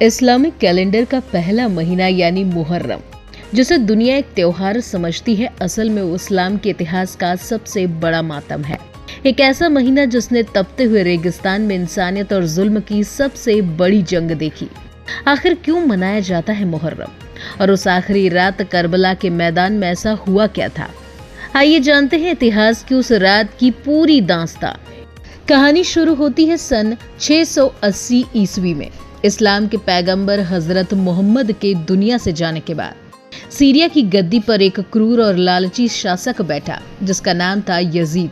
Islamic calendar का पहला महीना यानी मुहर्रम, जिसे दुनिया एक त्योहार समझती है, असल में वो इस्लाम के इतिहास का सबसे बड़ा मातम है। एक ऐसा महीना जिसने तपते हुए रेगिस्तान में इंसानियत और जुल्म की सबसे बड़ी जंग देखी। आखिर क्यों मनाया जाता है मुहर्रम, और उस आखिरी रात करबला के मैदान में ऐसा हुआ क्या था? आइए जानते हैं इतिहास की उस रात की पूरी दास्तां। कहानी शुरू होती है सन 680 ईस्वी में, इस्लाम के पैगंबर हजरत मोहम्मद के दुनिया से जाने के बाद। सीरिया की गद्दी पर एक क्रूर और लालची शासक बैठा जिसका नाम था यजीद।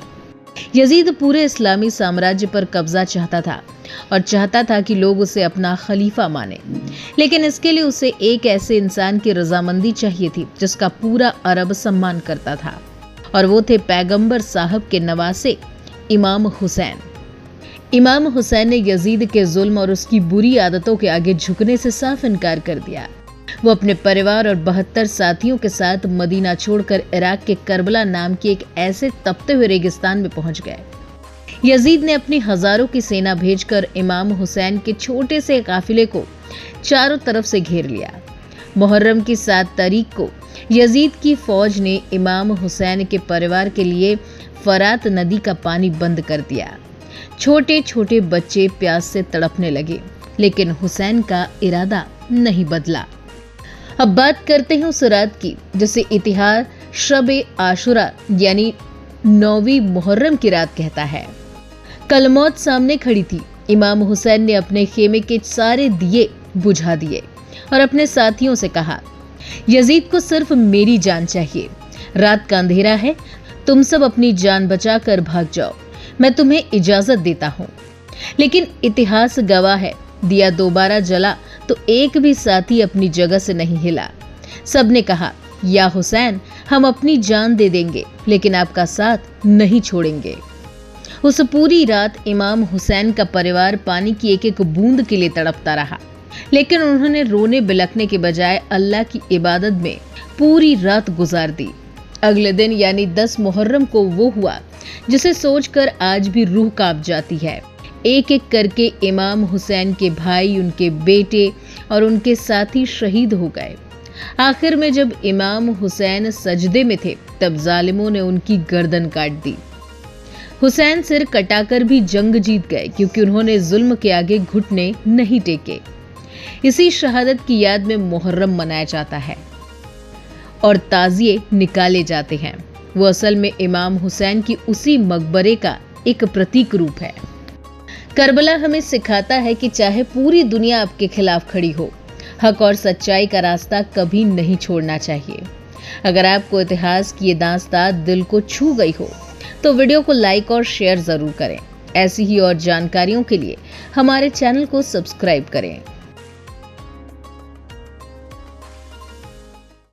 यजीद पूरे इस्लामी साम्राज्य पर कब्जा चाहता था और चाहता था कि लोग उसे अपना खलीफा माने, लेकिन इसके लिए उसे एक ऐसे इंसान की रजामंदी चाहिए थी जिसका पूरा अरब सम्मान करता था, और वो थे पैगंबर साहब के नवासे इमाम हुसैन। इमाम हुसैन ने यजीद के जुल्म और उसकी बुरी आदतों के आगे झुकने से साफ इनकार कर दिया। वो अपने परिवार और 72 साथियों के साथ मदीना छोड़कर इराक के करबला नाम के एक ऐसे तपते हुए रेगिस्तान में पहुंच गए। यजीद ने अपनी हजारों की सेना भेजकर इमाम हुसैन के छोटे से काफिले को चारों तरफ से घेर लिया। मुहर्रम की 7 तारीख को यजीद की फौज ने इमाम हुसैन के परिवार के लिए फरात नदी का पानी बंद कर दिया। छोटे छोटे बच्चे प्यास से तड़पने लगे, लेकिन हुसैन का इरादा नहीं बदला। अब बात करते हैं उस रात की जिसे इतिहास शब-ए आशुरा यानी 9वीं मुहर्रम की रात कहता है। कल मौत सामने खड़ी थी। इमाम हुसैन ने अपने खेमे के सारे दिए बुझा दिए और अपने साथियों से कहा, यजीद को सिर्फ मेरी जान चाहिए। रात का अंधेरा है, तुम सब अपनी जान बचाकर भाग जाओ, मैं तुम्हें इजाजत देता हूँ। लेकिन इतिहास गवाह है, दिया दोबारा जला तो एक भी साथी अपनी जगह से नहीं हिला। सबने कहा, या हुसैन, हम अपनी जान दे देंगे लेकिन आपका साथ नहीं छोड़ेंगे। उस पूरी रात इमाम हुसैन का परिवार पानी की एक एक बूंद के लिए तड़पता रहा, लेकिन उन्होंने रोने बिलखने के बजाय अल्लाह की इबादत में पूरी रात गुजार दी। अगले दिन यानी 10 मुहर्रम को वो हुआ जिसे सोचकर आज भी रूह कांप जाती है। एक एक करके इमाम हुसैन के भाई, उनके बेटे और उनके साथी शहीद हो गए। आखिर में जब इमाम हुसैन सजदे में थे तब जालिमों ने उनकी गर्दन काट दी। हुसैन सिर कटाकर भी जंग जीत गए क्योंकि उन्होंने जुल्म के आगे घुटने नहीं टेके। इसी शहादत की याद में मुहर्रम मनाया जाता है और ताजिए निकाले जाते हैं। वो असल में इमाम हुसैन की उसी मकबरे का एक प्रतीक रूप है। करबला हमें सिखाता है कि चाहे पूरी दुनिया आपके खिलाफ खड़ी हो, हक और सच्चाई का रास्ता कभी नहीं छोड़ना चाहिए। अगर आपको इतिहास की ये दास्तान दिल को छू गई हो तो वीडियो को लाइक और शेयर जरूर करें। ऐसी ही और जानकारियों के लिए हमारे चैनल को सब्सक्राइब करें।